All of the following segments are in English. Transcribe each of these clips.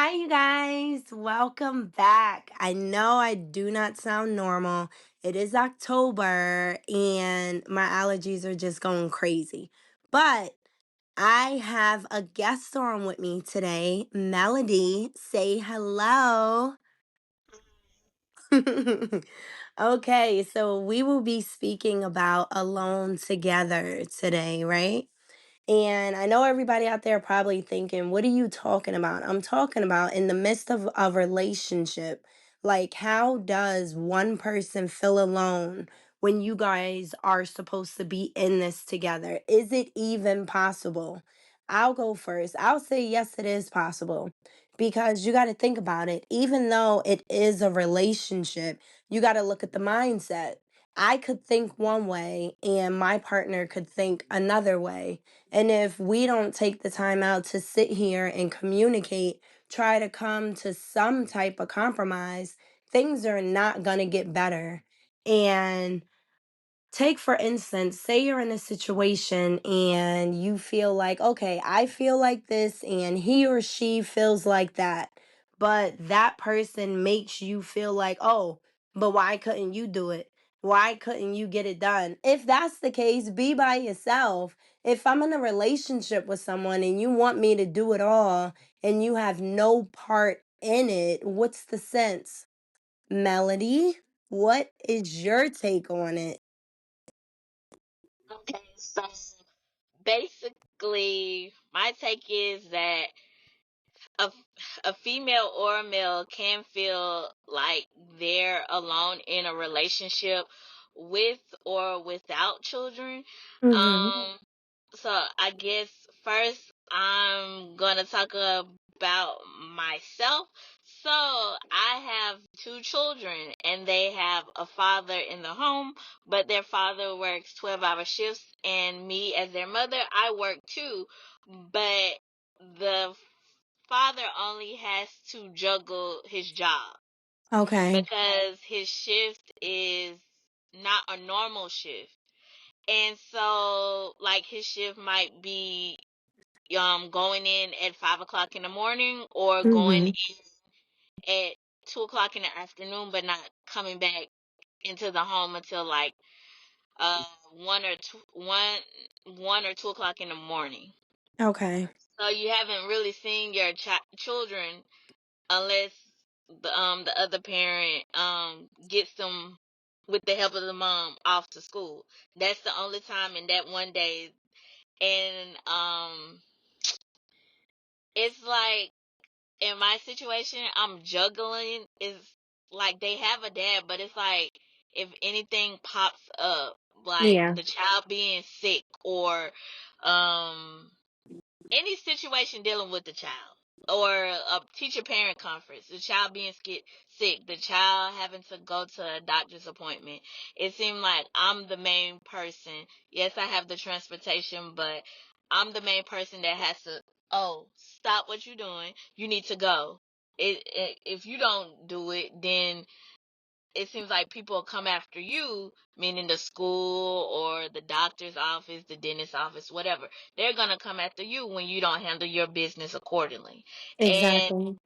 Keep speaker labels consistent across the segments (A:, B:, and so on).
A: Hi, you guys. Welcome back. I know I do not sound normal. It is October and my allergies are just going crazy. But I have a guest on with me today, Melody. Say hello. Okay, so we will be speaking about Alone Together today, right? And I know everybody out there probably thinking, what are you talking about? I'm talking about in the midst of a relationship. Like, how does one person feel alone when you guys are supposed to be in this together? Is it even possible? I'll go first. I'll say, yes, it is possible because you got to think about it. Even though it is a relationship, you got to look at the mindset. I could think one way and my partner could think another way, and if we don't take the time out to sit here and communicate, try to come to some type of compromise, things are not going to get better. And take, for instance, say you're in a situation and you feel like, okay, I feel like this, and he or she feels like that. But that person makes you feel like, oh, but why couldn't you do it? Why couldn't you get it done? If that's the case, be by yourself. If I'm in a relationship with someone and you want me to do it all and you have no part in it, what's the sense? Melody, what is your take on it?
B: Okay, so basically, my take is that a, a female or a male can feel like they're alone in a relationship with or without children.
A: Mm-hmm.
B: Um, so I guess first I'm gonna talk about myself. So I have two children and they have a father in the home, but their father works 12-hour shifts, and me as their mother, I work too. But the father only has to juggle his job
A: Okay.
B: because his shift is not a normal shift. And so like his shift might be going in at 5 o'clock in the morning or going
A: Mhm.
B: in at 2 o'clock in the afternoon, but not coming back into the home until like uh 1 or 2 o'clock in the morning.
A: Okay.
B: So you haven't really seen your children unless the other parent gets them with the help of the mom off to school. That's the only time in that one day. And it's like in my situation, I'm juggling. Is like they have a dad, but it's like if anything pops up, like
A: Yeah.
B: the child being sick or um any situation dealing with the child or a teacher parent conference, the child being sick, the child having to go to a doctor's appointment. It seemed like I'm the main person. Yes, I have the transportation, but I'm the main person that has to, oh, stop what you're doing. You need to go. If you don't do it, then it seems like people come after you, meaning the school or the doctor's office, the dentist's office, whatever. They're gonna come after you when you don't handle your business accordingly. And
A: Exactly.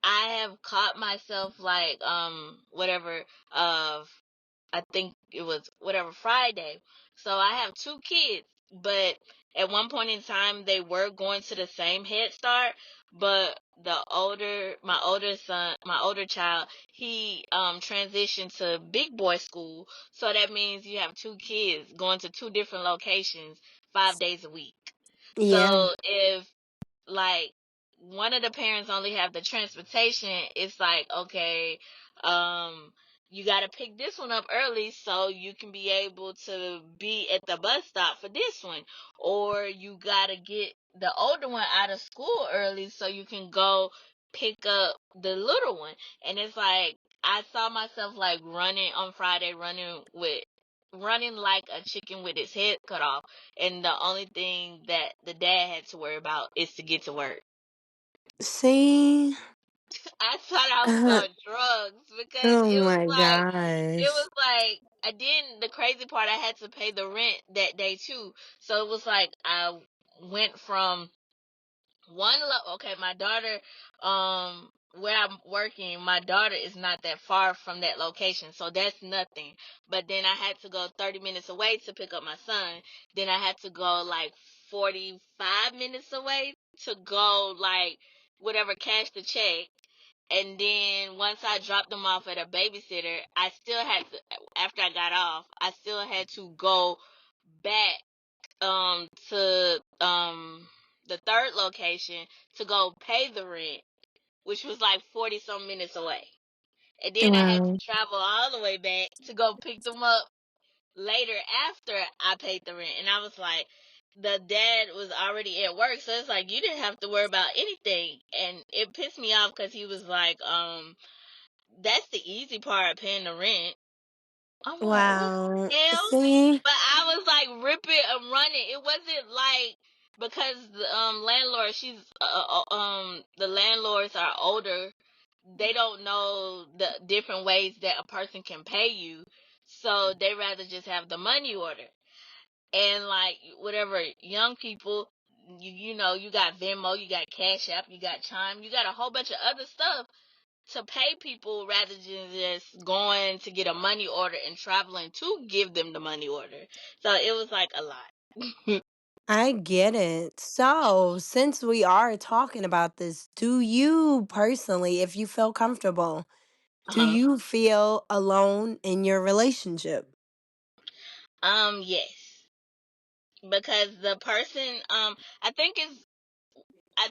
B: I have caught myself like whatever of I think it was whatever Friday. So I have two kids, but at one point in time they were going to the same Head Start, but my older child, he transitioned to big boy school. So that means you have two kids going to two different locations 5 days a week.
A: Yeah.
B: So if like one of the parents only have the transportation, it's like, okay, um you got to pick this one up early so you can be able to be at the bus stop for this one, or you got to get the older one out of school early so you can go pick up the little one. And it's like I saw myself like running on Friday, running like a chicken with its head cut off, and the only thing that the dad had to worry about is to get to work.
A: See?
B: I thought I was on drugs because
A: Oh
B: it was
A: my
B: like
A: gosh.
B: I didn't the crazy part, I had to pay the rent that day too. So it was like I went from Okay, my daughter, where I'm working, my daughter is not that far from that location, so that's nothing. But then I had to go 30 minutes away to pick up my son. Then I had to go like 45 minutes away to go like whatever, cash the check. And then once I dropped them off at a babysitter, I still had to, after I got off, I still had to go back to the third location to go pay the rent, which was like 40 some minutes away. And then I had to
A: Wow.
B: travel all the way back to go pick them up later after I paid the rent. And I was like, the dad was already at work, so it's like you didn't have to worry about anything. And it pissed me off because he was like, that's the easy part of paying the rent. I'm like, what
A: Wow.
B: the hell?
A: See?
B: But I was like ripping and running. It wasn't like because the landlord, the landlords are older. They don't know the different ways that a person can pay you, so they rather just have the money order. And like whatever young people, you got Venmo, you got Cash App, you got Chime, you got a whole bunch of other stuff to pay people rather than just going to get a money order and traveling to give them the money order. So it was like a lot.
A: I get it. So, since we are talking about this, do you personally, if you feel comfortable, do
B: Uh-huh.
A: you feel alone in your relationship?
B: Yes. Because the person, I think is I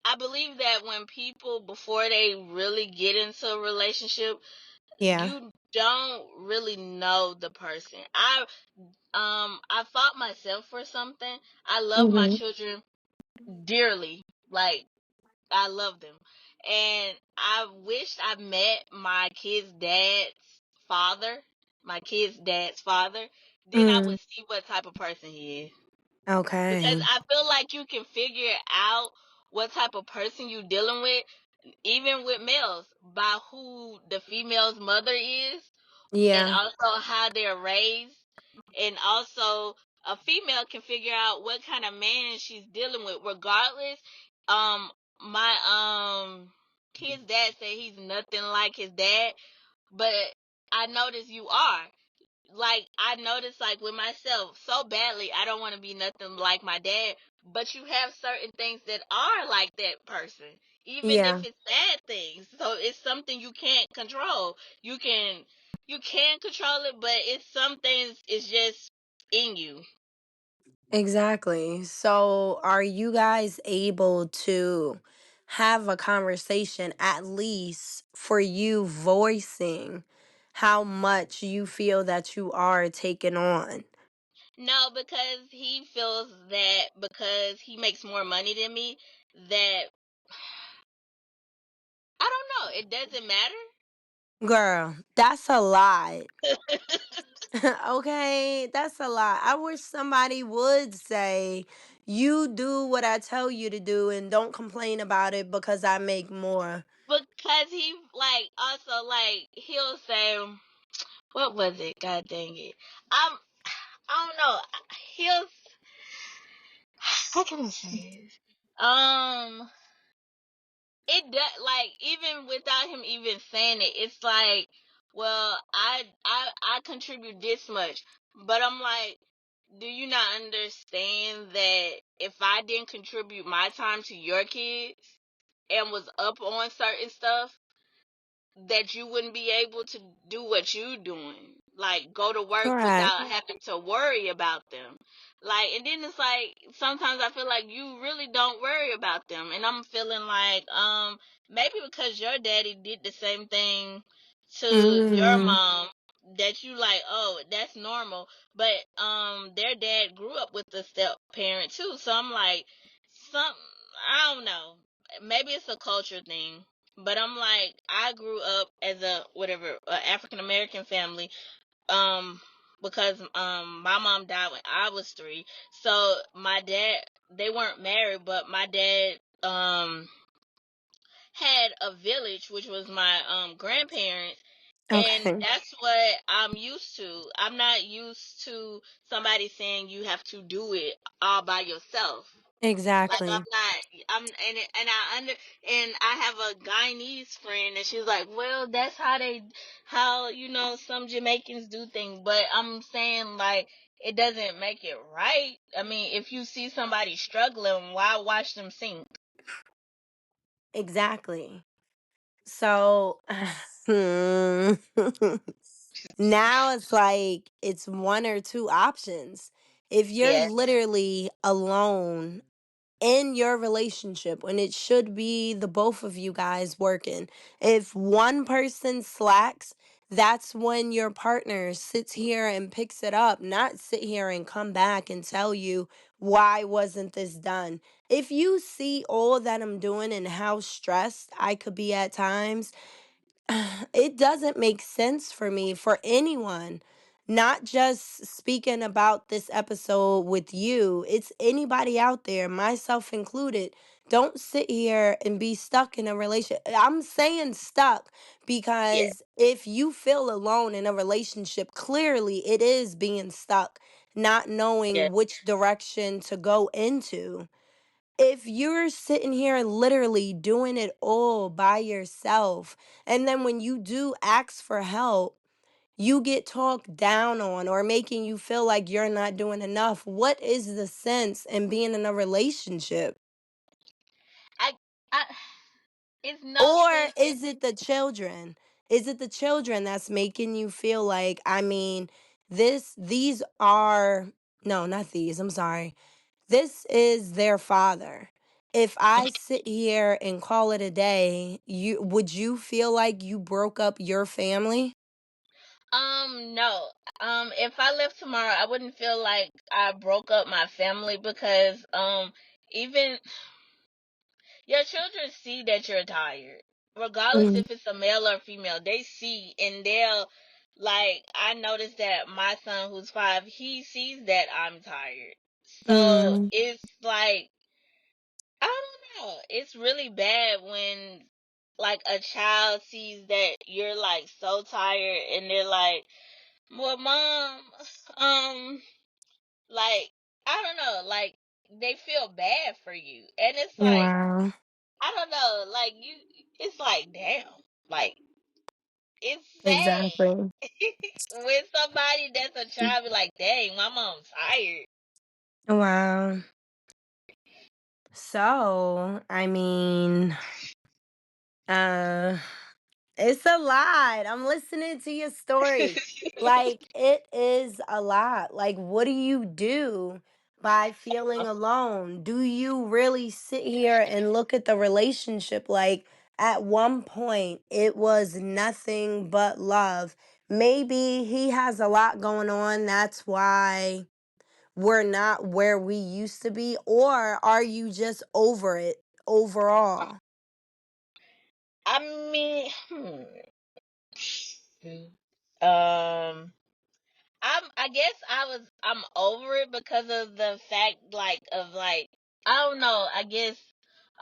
B: I believe that when people before they really get into a relationship,
A: Yeah.
B: you don't really know the person. I fought myself for something. I love my
A: Mhm.
B: children dearly. Like I love them. And I wished I met father, my kid's dad's father. Then I
A: Mm.
B: would see what type of person he is. Because
A: Okay.
B: I feel like you can figure out what type of person you dealing with, even with males, by who the female's mother is and
A: Yeah.
B: also how they're raised, and also a female can figure out what kind of man she's dealing with regardless. My kid's dad said he's nothing like his dad, but I notice you are. Like I notice, like with myself so badly, I don't want to be nothing like my dad, but you have certain things that are like that person, even if
A: Yeah.
B: it's bad things. So it's something you can't control. You can control it, but it's some things it's just in you.
A: Exactly. So, are you guys able to have a conversation at least for you voicing how much you feel that you are taking on?
B: No, because he feels that because he makes more money than me, that I don't know, it doesn't matter.
A: Girl, that's a lot. Okay, that's a lot. I wish somebody would say, you do what I tell you to do and don't complain about it because I make more.
B: Because he like also like he'll say, what was it? God dang it. Um, I don't know. He'll, how can I say this? It does, like even without him even saying it, it's like, well, I contribute this much, but I'm like, do you not understand that if I didn't contribute my time to your kids and was up on certain stuff, that you wouldn't be able to do what you doing, like go to work
A: Correct.
B: without having to worry about them. Like, and then it's like sometimes I feel like you really don't worry about them, and I'm feeling like maybe because your daddy did the same thing to your
A: Mm,
B: mom, that you like, oh, that's normal. But their dad grew up with a step parent too, so I'm like, some, I don't know, maybe it's a culture thing, but I'm like, I grew up as a whatever, African American family, um, because my mom died when I was 3. So my dad, they weren't married, but my dad had a village, which was my grandparents, and
A: okay.
B: that's what I'm used to. I'm not used to somebody saying you have to do it all by yourself. Like I'm
A: Exactly.
B: not, and I have a Guyanese friend, and she's like, well, that's how some Jamaicans do things. But I'm saying like it doesn't make it right. I mean, if you see somebody struggling, why watch them sink?
A: Exactly. So hmm, now it's like it's one or two options. If you're
B: Yeah,
A: literally alone in your relationship when it should be the both of you guys working. If one person slacks, that's when your partner sits here and picks it up, not sit here and come back and tell you, why wasn't this done? If you see all that I'm doing and how stressed I could be at times, it doesn't make sense for me, for anyone, not just speaking about this episode with you. It's anybody out there, myself included. Don't sit here and be stuck in a relationship. I'm saying stuck
B: yeah,
A: because if you feel alone in a relationship, clearly it is being stuck, not
B: yeah.
A: knowing which direction to go into. If you're sitting here literally doing it all by yourself, and then when you do ask for help, you get talked down on or making you feel like you're not doing enough, what is the sense in being in a relationship?
B: I, I, it's no
A: Or
B: sense in.
A: is it the children? Is it the children that's making you feel like, I mean, these are, no, not these, I'm sorry. This is their father. If I sit here and call it a day, you feel like you broke up your family?
B: No. If I left tomorrow, I wouldn't feel like I broke up my family because even your children see that you're tired. Regardless
A: Mm,
B: if it's a male or female, they see and they'll like I noticed that my son who's 5, he sees that I'm tired. So
A: mm,
B: it's like I don't know. It's really bad when like a child sees that you're like so tired and they're like, well, mom, um, like, I don't know, like, they feel bad for you. And it's like,
A: wow,
B: I don't know, like, it's like, damn, like, it's
A: exactly.
B: sad. When somebody that's a child be like, dang, my mom's tired.
A: Wow. So, I mean, uh it's a lot. I'm listening to your story. Like, it is a lot. Like, what do you do by feeling alone? Do you really sit here and look at the relationship like at one point it was nothing but love? Maybe he has a lot going on. That's why we're not where we used to be. Or are you just over it overall?
B: I mean, um, I guess I'm over it because of the fact like I don't know, I guess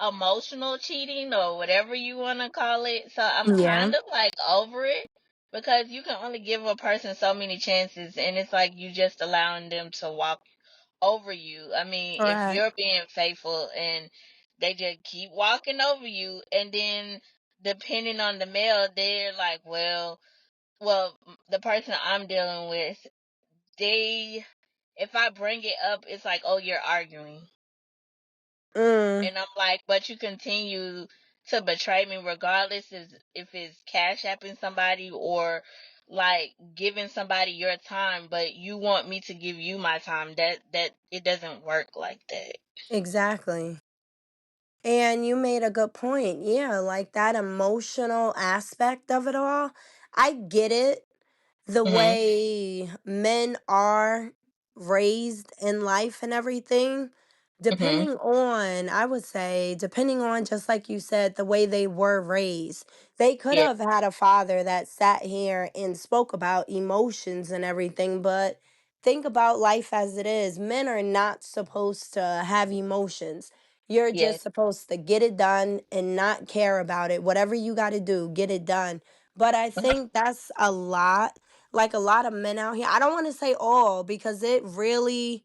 B: emotional cheating or whatever you want to call it. So I'm
A: Yeah.
B: kind of like over it because you can only give a person so many chances and it's like you just allowing them to walk over you. I mean, if
A: Correct.
B: you're being faithful and they just keep walking over you and then depending on the male, they're like, well, the person I'm dealing with, they if I bring it up, it's like, oh, you're arguing.
A: Mm.
B: And I'm like, but you continue to betray me regardless if it's cash apping somebody or like giving somebody your time, but you want me to give you my time. That it doesn't work like that.
A: Exactly. And you made a good point. Yeah, like that emotional aspect of it all. I get it. The
B: Mhm.
A: way men are raised in life and everything,
B: Mhm.
A: depending on, I would say, depending on, just like you said, the way they were raised, they could
B: Yeah.
A: have had a father that sat here and spoke about emotions and everything. But think about life as it is. Men are not supposed to have emotions. You're
B: Yeah.
A: just supposed to get it done and not care about it. Whatever you got to do, get it done. But I think that's a lot, like a lot of men out here. I don't want to say all because it really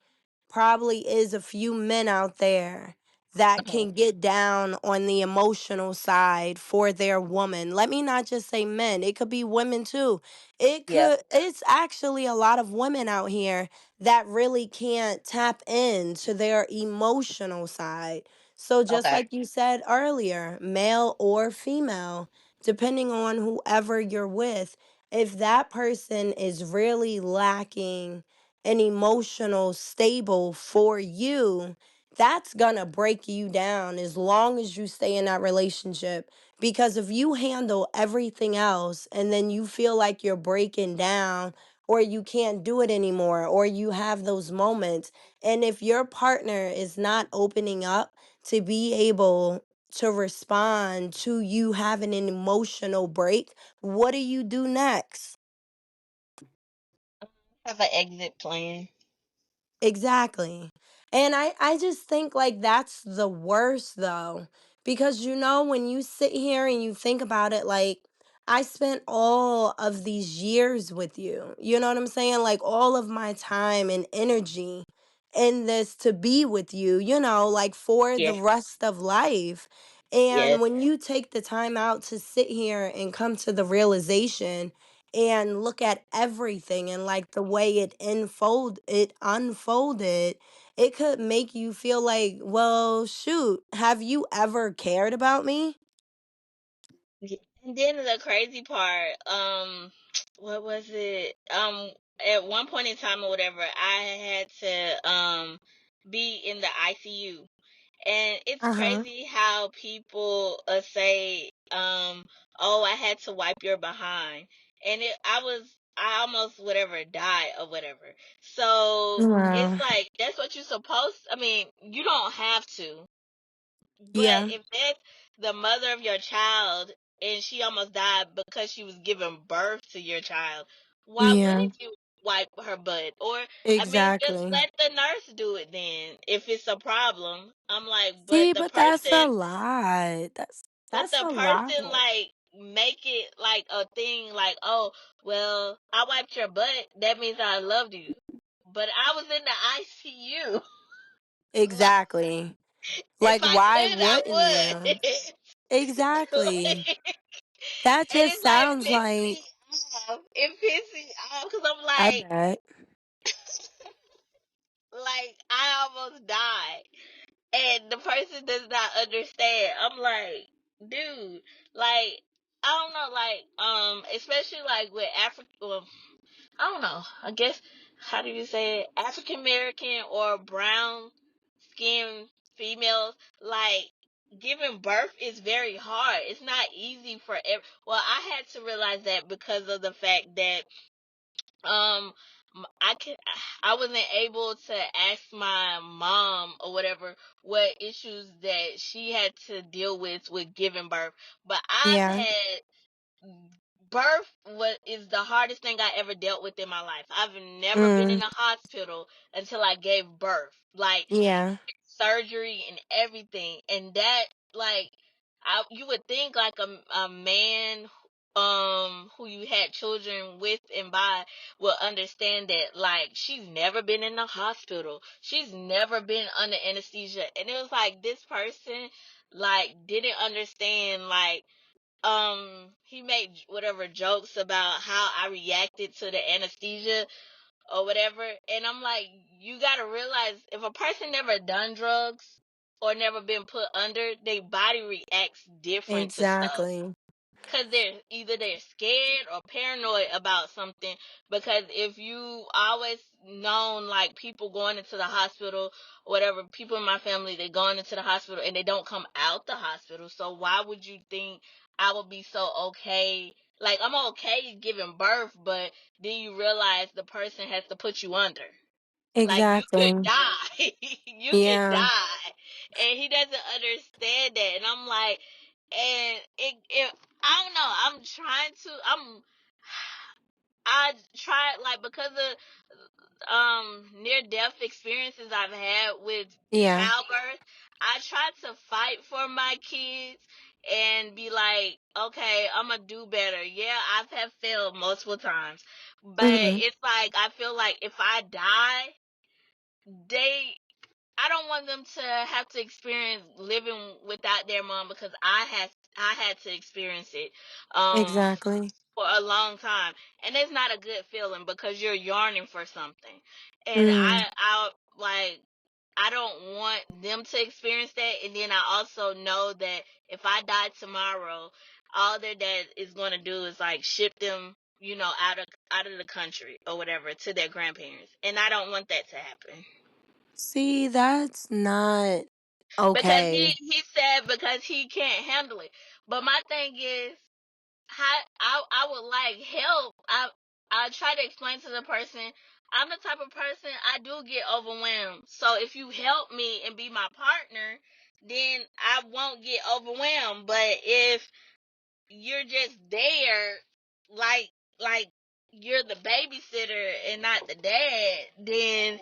A: probably is a few men out there that
B: Mhm.
A: can get down on the emotional side for their woman. Let me not just say men, it could be women too.
B: Yeah.
A: It's actually a lot of women out here that really can't tap into their emotional side. So, just
B: Okay.
A: like you said earlier, male or female, depending on whoever you're with, if that person is really lacking an emotional stable for you, that's gonna break you down as long as you stay in that relationship. Because if you handle everything else and then you feel like you're breaking down or you can't do it anymore or you have those moments, and if your partner is not opening up to be able to respond to you having an emotional break, what do you do next?
B: Have an exit plan.
A: Exactly. And I just think like that's the worst though. Because when you sit here and you think about it, like I spent all of these years with you. You know what I'm saying? Like all of my time and energy in this to be with you, like for the
B: Yeah.
A: rest of life.
B: Yes.
A: And when you take the time out to sit here and come to the realization and look at everything and like the way it unfolded, it could make you feel like, well, shoot, have you ever cared about me?
B: Yeah. And then the crazy part, what was it? At one point in time or whatever, I had to be in the ICU. And it's
A: Uh-huh.
B: crazy how people say, oh, I had to wipe your behind. And I almost whatever died or whatever. So it's
A: Wow.
B: like, that's what you're supposed, I mean, you don't have to. But
A: Yeah.
B: if that's the mother of your child and she almost died because she was giving birth to your child, why
A: Yeah.
B: wouldn't you wipe her butt? Or, I mean, just
A: Exactly.
B: let the nurse do it then if it's a problem. I'm like,
A: See, but that's a lot.
B: but
A: That's
B: the
A: a lot.
B: person like make it like a thing like, oh, well, I wiped your butt. That means I loved you. But I was in the ICU. Like,
A: Exactly.
B: if
A: Like,
B: I
A: why
B: could,
A: wouldn't
B: I
A: you?
B: would.
A: Exactly.
B: Like,
A: That
B: and
A: just
B: it's like
A: sounds
B: pissed
A: like,
B: me off. It pissed me off because I'm
A: I bet.
B: like I almost died, and the person does not understand. I'm like, dude, like I don't know, like especially like with Africa. Well, I don't know. I guess how do you say it? African American or brown skin females, like giving birth is very hard. It's not easy for well, I had to realize that because of the fact that um I can I wasn't able to ask my mom or whatever what issues that she had to deal with giving birth, but I've
A: Yeah.
B: had birth what is the hardest thing I ever dealt with in my life. I've never been in
A: Mm.
B: a hospital until I gave birth. Like
A: Yeah.
B: surgery and everything. And that like you would think like a man who you had children with and by will understand that like she's never been in a hospital. She's never been under anesthesia. And it was like this person like didn't understand like he made whatever jokes about how I reacted to the anesthesia or whatever. And I'm like, you gotta realize if a person never done drugs or never been put under, their body reacts different to stuff.
A: Exactly.
B: Cause they're scared or paranoid about something. Because if you always known like people going into the hospital or whatever, people in my family they going into the hospital and they don't come out the hospital. So why would you think I would be so okay? Like I'm okay giving birth, but then you realize the person has to put you under. Like you could
A: Exactly.
B: die. You could
A: Yeah.
B: die. And he doesn't understand that. And I'm like, and it I don't know. I tried like because of near death experiences I've had with
A: Yeah.
B: childbirth, I tried to fight for my kids and be like, okay, I'm gonna do better. Yeah, I've have failed multiple times, but
A: Mhm.
B: it's like I feel like if I die they I don't want them to have to experience living without their mom, because I had to experience it
A: Exactly.
B: for a long time, and it's not a good feeling because you're yearning for something, and
A: Mm.
B: I like I don't want them to experience that. And then I also know that if I die tomorrow, all their dad is going to do is like ship them, out of the country or whatever to their grandparents, and I don't want that to happen.
A: See, that's not
B: Because
A: okay.
B: he said because he can't handle it. But my thing is, how I would like help. I try to explain to the person, I'm the type of person, I do get overwhelmed. So if you help me and be my partner, then I won't get overwhelmed. But if you're just there, like like you're the babysitter and not the dad, then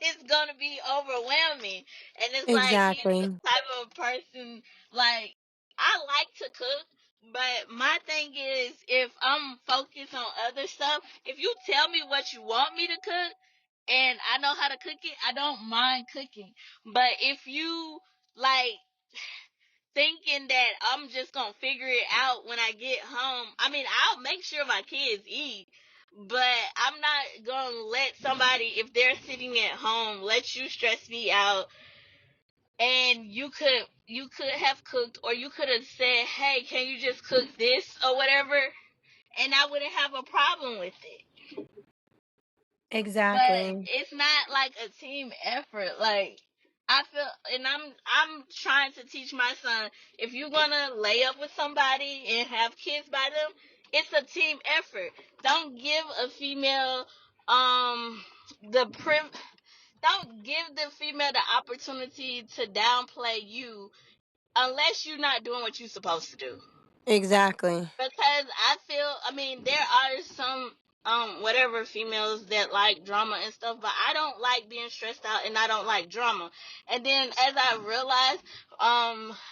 B: it's gonna be overwhelming. And it's like he's the
A: Exactly.
B: type of person, like, I like to cook, but my thing is, if I'm focused on other stuff, if you tell me what you want me to cook and I know how to cook it, I don't mind cooking. But if you like thinking that I'm just gonna figure it out when I get home, I mean, I'll make sure my kids eat, but I'm not gonna let somebody, if they're sitting at home, let you stress me out. And you could have cooked, or you could have said, hey, can you just cook this or whatever, and I wouldn't have a problem with it. But
A: Exactly.
B: it's not like a team effort. Like, I feel, and I'm trying to teach my son, if you're gonna lay up with somebody and have kids by them, it's a team effort. Don't give a female the don't give the female the opportunity to downplay you unless you're not doing what you're supposed to do.
A: Exactly.
B: Because I feel, I mean, there are some whatever females that like drama and stuff, but I don't like being stressed out and I don't like drama. And then as I realized,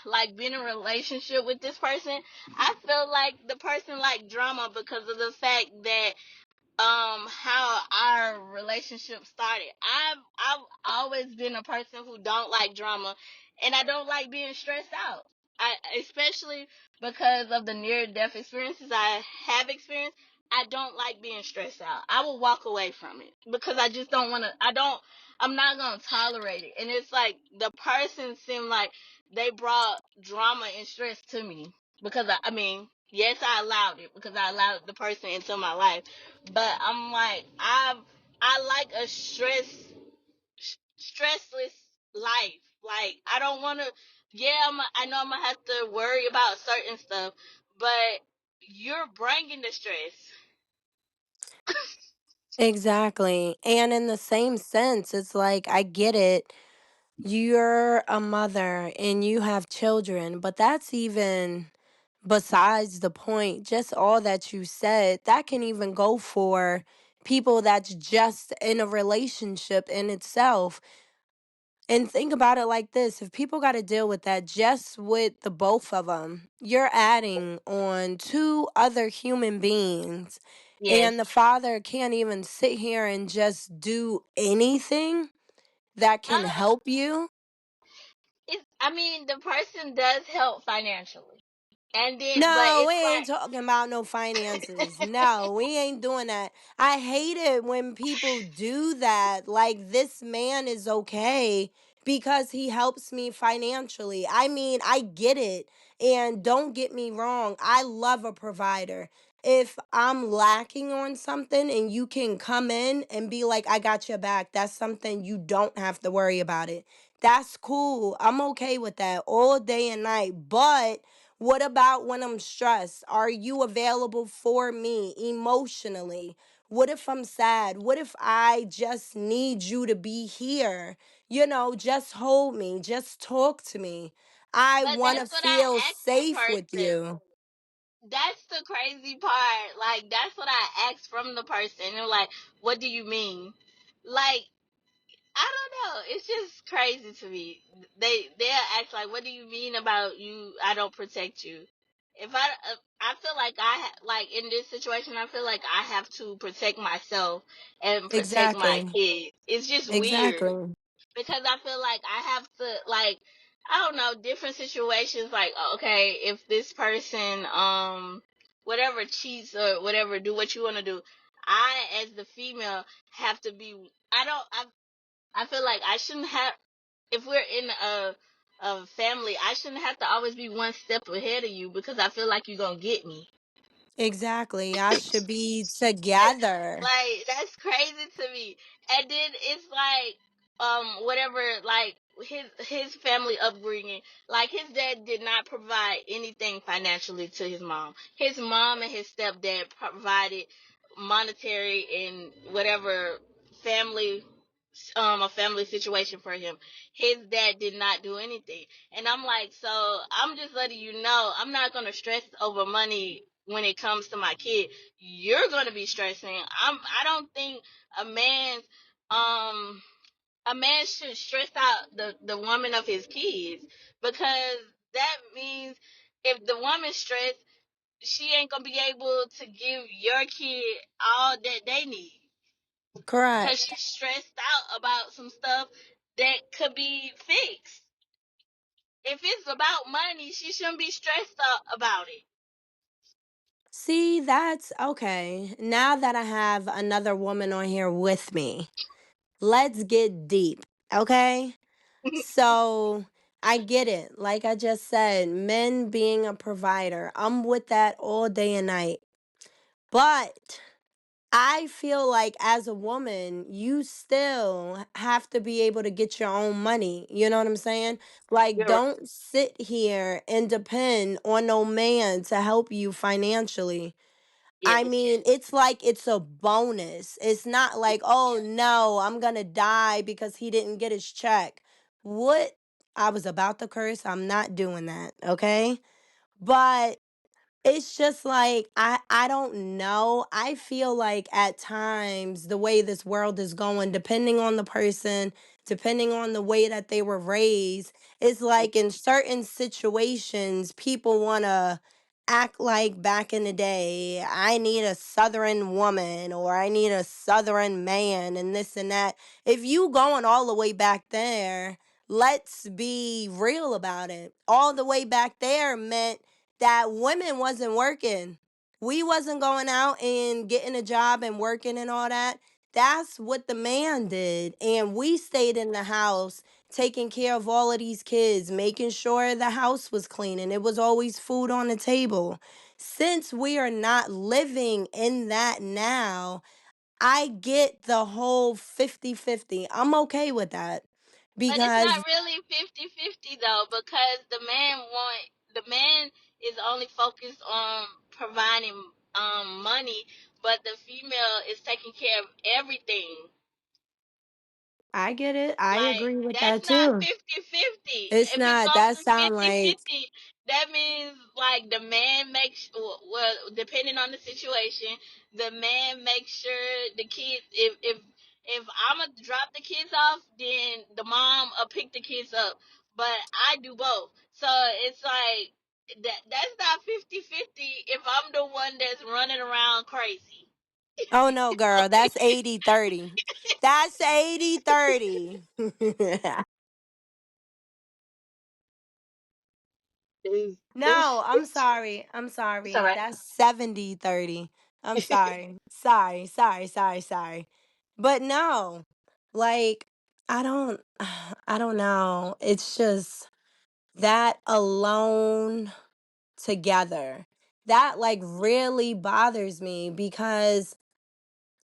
B: like being in a relationship with this person, I feel like the person like drama because of the fact that how our relationship started. I've always been a person who don't like drama, and I don't like being stressed out. I Especially because of the near death experiences I have experienced. I don't like being stressed out. I will walk away from it because I just don't want to. I'm not gonna tolerate it. And it's like the person seemed like they brought drama and stress to me because I mean, yes, I allowed it because I allowed the person into my life, but I'm like, I like a stressless life. Like, I don't want to. Yeah, I know I'm gonna have to worry about certain stuff, but you're bringing the stress.
A: Exactly. And in the same sense, it's like I get it. You're a mother and you have children, but that's even besides the point. Just all that you said, that can even go for people that's just in a relationship in itself. And think about it like this, if people got to deal with that just with the both of them, you're adding on two other human beings.
B: Yes.
A: And the father can't even sit here and just do anything that can
B: Uh,
A: help you.
B: I mean, the person does help financially, and then, but
A: No, we
B: it's
A: ain't
B: like,
A: talking about no finances. No, we ain't doing that. I hate it when people do that. Like, this man is okay because he helps me financially. I mean, I get it. And don't get me wrong, I love a provider. If I'm lacking on something and you can come in and be like, I got your back, that's something you don't have to worry about it. That's cool. I'm okay with that all day and night. But what about when I'm stressed? Are you available for me emotionally? What if I'm sad? What if I just need you to be here? Just hold me, just talk to me. I
B: but
A: want to
B: that's what
A: feel
B: I asked the
A: safe with
B: person.
A: you.
B: That's the crazy part. Like, that's what I asked from the person. They're like, "What do you mean?" Like, I don't know. It's just crazy to me. They'll ask like, "What do you mean about you? I don't protect you?" if I feel like like in this situation, I feel like I have to protect myself and protect my
A: Exactly.
B: kids. It's just weird
A: Exactly.
B: because I feel like I have to, like, I don't know, different situations, like, okay, if this person whatever cheats or whatever, do what you want to do, I as the female have to be, I feel like I shouldn't have, if we're in a family, I shouldn't have to always be one step ahead of you because I feel like you're gonna get me.
A: Exactly. I should be together.
B: Like, that's crazy to me. And then it's like, whatever, like his family upbringing, like his dad did not provide anything financially to his mom. His mom and his stepdad provided monetary and whatever family, a family situation for him. His dad did not do anything. And I'm like, so I'm just letting you know, I'm not gonna stress over money when it comes to my kid. You're gonna be stressing. I don't think a man's um a man should stress out the woman of his kids, because that means if the woman's stressed, she ain't gonna be able to give your kid all that they need because
A: Correct.
B: she's stressed out about some stuff that could be fixed. If it's about money, she shouldn't be stressed out about it.
A: See, that's okay. Now that I have another woman on here with me, let's get deep, okay? So, I get it. Like I just said, men being a provider, I'm with that all day and night. But I feel like as a woman, you still have to be able to get your own money. You know what I'm saying? Like,
B: You're right.
A: don't sit here and depend on no man to help you financially. I
B: Yes.
A: mean, it's like it's a bonus. It's not like, oh no, I'm gonna die because he didn't get his check. What? I was about to curse. I'm not doing that. Okay. But it's just like I don't know. I feel like at times the way this world is going, depending on the person, depending on the way that they were raised, it's like in certain situations people want to act like back in the day, I need a southern woman or I need a southern man and this and that. If you going all the way back there, let's be real about it. All the way back there meant that women wasn't working. We wasn't going out and getting a job and working and all that. That's what the man did. And we stayed in the house taking care of all of these kids, making sure the house was clean and it was always food on the table. Since we are not living in that now, I get the whole 50-50. I'm okay with that
B: But it's not
A: because
B: really 50-50 though, because the man is only focused on providing money, but the female is taking care of everything.
A: I get it. I
B: Like,
A: agree with
B: that's
A: that
B: not
A: too.
B: 50-50.
A: It's
B: If it's
A: not.
B: supposed to
A: That
B: be
A: sound like
B: 50-50, that means like the man makes, well, depending on the situation, the man makes sure the kids, if I'm gonna drop the kids off, then the mom will pick the kids up. But I do both. So it's like that's not 50-50 if I'm the one that's running around crazy.
A: oh no, girl, that's 80-30. That's 80-30. No, I'm
B: It's
A: sorry. I'm
B: it's all
A: sorry.
B: right.
A: That's 70-30. I'm sorry. Sorry. But no. Like I don't I don't know. It's just that alone together. That like really bothers me because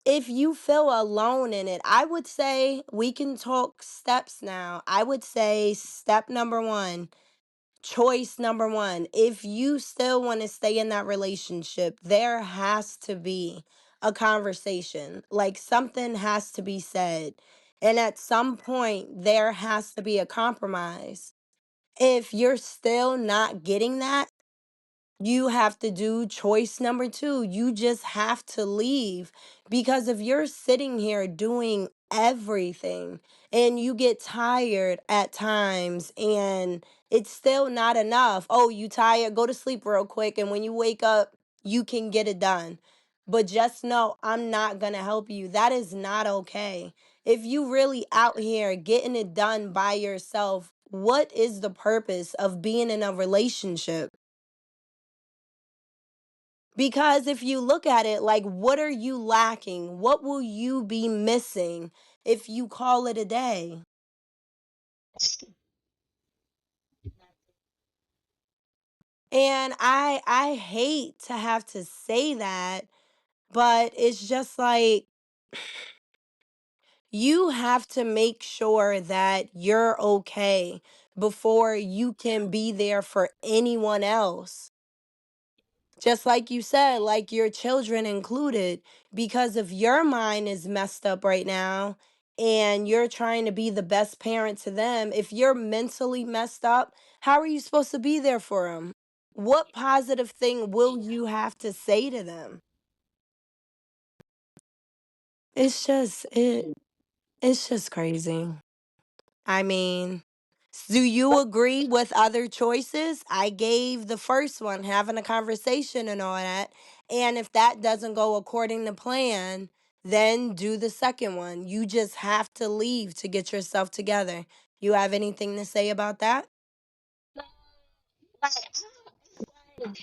A: if you feel alone in it, I would say we can talk steps now. I would say step number one, choice number one. If you still want to stay in that relationship, there has to be a conversation. Like something has to be said. And at some point, there has to be a compromise. If you're still not getting that, you have to do choice number two. You just have to leave because if you're sitting here doing everything. And you get tired at times, and it's still not enough. Oh, you tired? Go to sleep real quick. And when you wake up, you can get it done. But just know I'm not going to help you. That is not okay. If you really out here getting it done by yourself, what is the purpose of being in a relationship? Because if you look at it, like, what are you lacking? What will you be missing if you call it a day? And I hate to have to say that, but it's just like you have to make sure that you're okay before you can be there for anyone else. Just like you said, like your children included, because if your mind is messed up right now and you're trying to be the best parent to them, if you're mentally messed up, how are you supposed to be there for them? What positive thing will you have to say to them? It's just crazy. I mean, do you agree with other choices? I gave the first one, having a conversation and all that. And if that doesn't go according to plan, then do the second one. You just have to leave to get yourself together. You have anything to say about that?
B: No, like it's like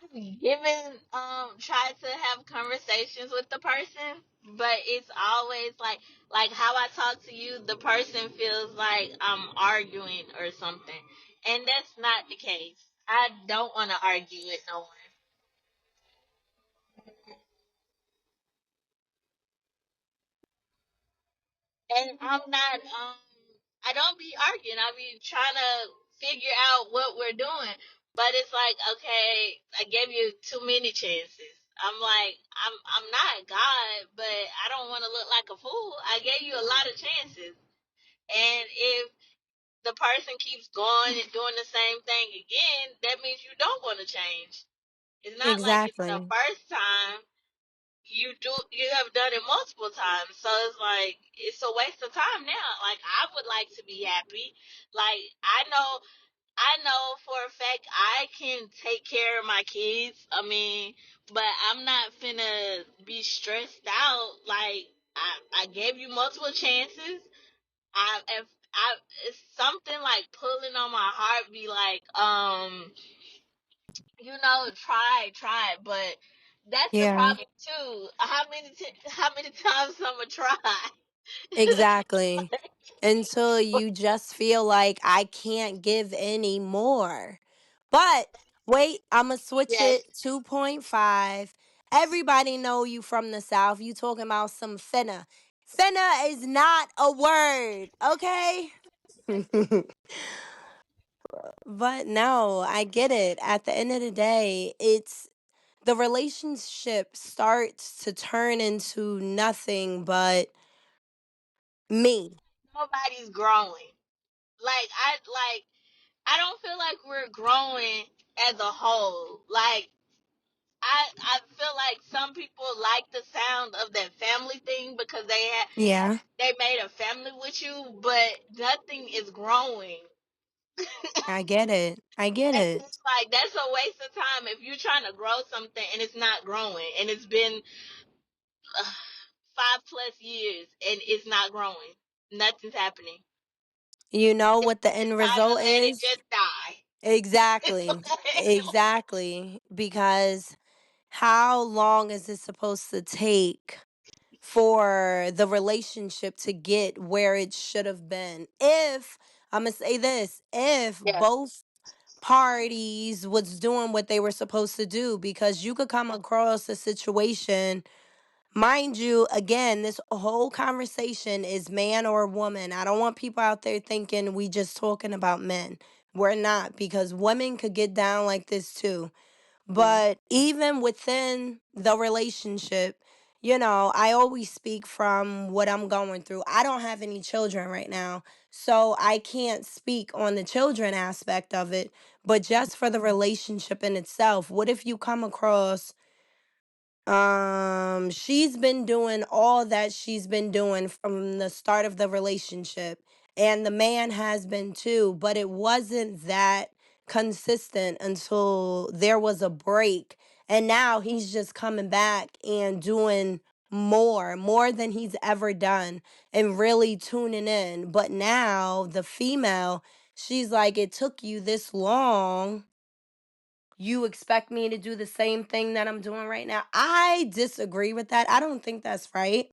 B: I've given tried to have conversations with the person, but it's always like how I talk to you, the person feels like I'm arguing or something. And that's not the case. I don't want to argue with no one. And I'm not I don't be arguing. I be trying to figure out what we're doing. But it's like, okay, I gave you too many chances. I'm like, I'm not God, but I don't want to look like a fool. I gave you a lot of chances. And if the person keeps going and doing the same thing again, that means you don't want to change. It's not like it's the
A: Exactly.
B: first time you have done it multiple times, so it's like it's a waste of time now. Like, I would like to be happy. Like, I know for a fact I can take care of my kids. I mean, but I'm not finna be stressed out. Like, I gave you multiple chances. If I it's something like pulling on my heart, be like, try, but that's the
A: Yeah.
B: problem too. How many times I'ma try?
A: Exactly. Until you just feel like I can't give any more. But wait, I'm gonna switch
B: Yes.
A: it 2.5. Everybody know you from the South. You talking about some finna. Finna is not a word, okay? But no, I get it. At the end of the day, it's the relationship starts to turn into nothing but me.
B: Nobody's growing. I don't feel like we're growing as a whole. Like, I feel like some people like the sound of that family thing because
A: Yeah,
B: they made a family with you, but nothing is growing.
A: I get it. I get
B: And
A: it.
B: it's like that's a waste of time if you're trying to grow something and it's not growing, and it's been 5+ years and it's not growing. Nothing's happening.
A: You know
B: It's,
A: what the
B: it's
A: end
B: time to
A: result
B: let it
A: is?
B: just die.
A: Exactly. Exactly. Because how long is it supposed to take for the relationship to get where it should have been? If, I'm going to say this, if
B: Yeah.
A: both parties was doing what they were supposed to do, because you could come across a situation. Mind you, again, this whole conversation is man or woman. I don't want people out there thinking we just talking about men. We're not, because women could get down like this too.
B: Mhm.
A: But even within the relationship, I always speak from what I'm going through. I don't have any children right now, so I can't speak on the children aspect of it. But just for the relationship in itself, what if you come across She's been doing all that she's been doing from the start of the relationship, and the man has been too, but it wasn't that consistent until there was a break. And now he's just coming back and doing more than he's ever done and really tuning in. But now the female, she's like, it took you this long, you expect me to do the same thing that I'm doing right now? I disagree with that. I don't think that's right.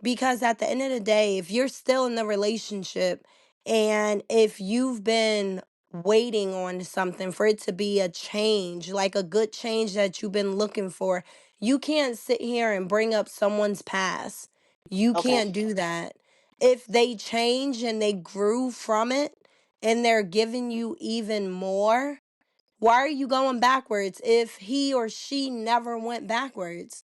A: Because at the end of the day, if you're still in the relationship and if you've been waiting on something for it to be a change, like a good change that you've been looking for, you can't sit here and bring up someone's past. You
B: Okay.
A: can't do that. If they change and they grew from it and they're giving you even more, why are you going backwards if he or she never went backwards?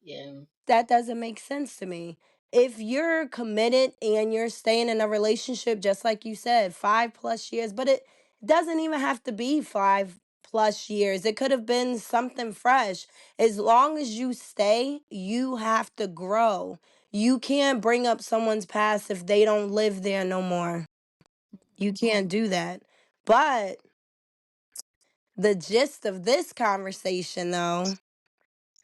B: Yeah.
A: That doesn't make sense to me. If you're committed and you're staying in a relationship, just like you said, 5 plus years, but it doesn't even have to be 5 plus years. It could have been something fresh. As long as you stay, you have to grow. You can't bring up someone's past if they don't live there no more. You can't do that. But the gist of this conversation, though,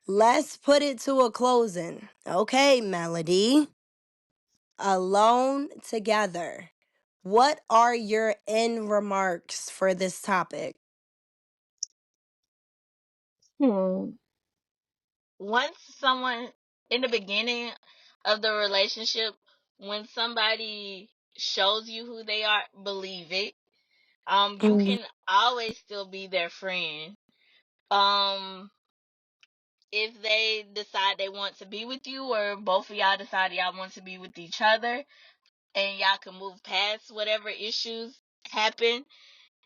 A: let's put it to a closing. Okay, Melody. Alone together. What are your end remarks for this topic?
B: Hmm. Once someone in the beginning of the relationship, when somebody shows you who they are, believe it. You
A: Mm,
B: can always still be their friend. Um, if they decide they want to be with you, or both of y'all decide y'all want to be with each other, and y'all can move past whatever issues happen,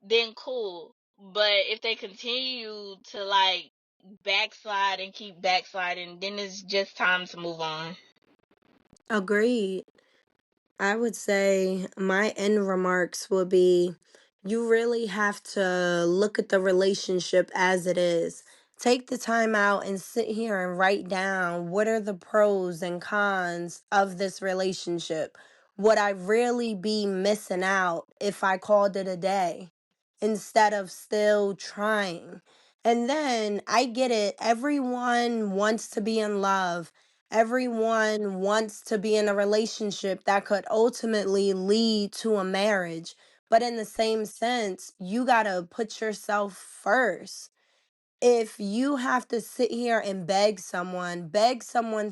B: then cool. But if they continue to like backslide and keep backsliding, then it's just time to move on.
A: agreed. I would say my end remarks would be, you really have to look at the relationship as it is. Take the time out and sit here and write down what are the pros and cons of this relationship. Would I really be missing out if I called it a day instead of still trying? And then I get it. Everyone wants to be in love. Everyone wants to be in a relationship that could ultimately lead to a marriage. But in the same sense, you got to put yourself first. If you have to sit here and beg someone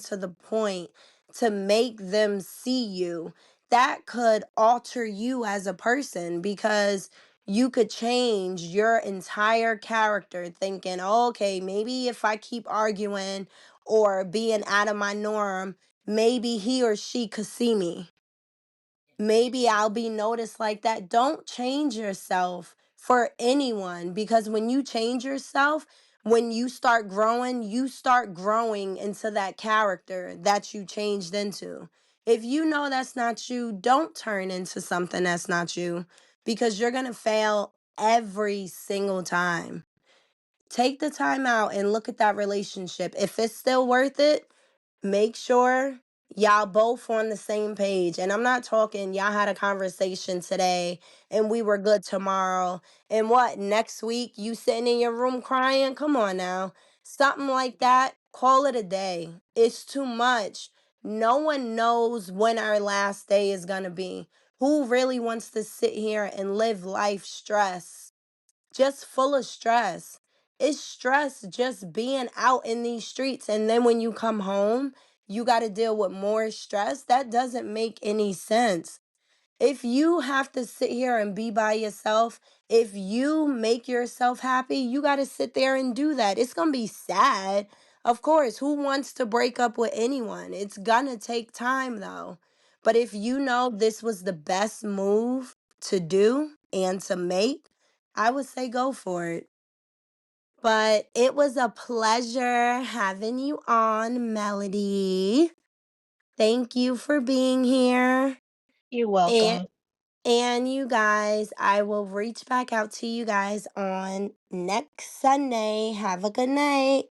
A: to the point to make them see you, that could alter you as a person because you could change your entire character thinking, oh, okay, maybe if I keep arguing or being out of my norm, maybe he or she could see me. Maybe I'll be noticed like that. Don't change yourself for anyone because when you change yourself, when you start growing into that character that you changed into. If you know that's not you, don't turn into something that's not you because you're going to fail every single time. Take the time out and look at that relationship. If it's still worth it, make sure y'all both on the same page. And I'm not talking y'all had a conversation today and we were good tomorrow. And what, next week you sitting in your room crying? Come on now. Something like that, call it a day. It's too much. No one knows when our last day is going to be. Who really wants to sit here and live life stress? Just full of stress. It's stress just being out in these streets. And then when you come home, you got to deal with more stress. That doesn't make any sense. If you have to sit here and be by yourself, if you make yourself happy, you got to sit there and do that. It's going to be sad. Of course, who wants to break up with anyone? It's going to take time though. But if you know this was the best move to do and to make, I would say go for it. But it was a pleasure having you on, Melody. Thank you for being here.
B: You're
A: And
B: welcome.
A: and you guys, I will reach back out to you guys on next Sunday. Have a good night.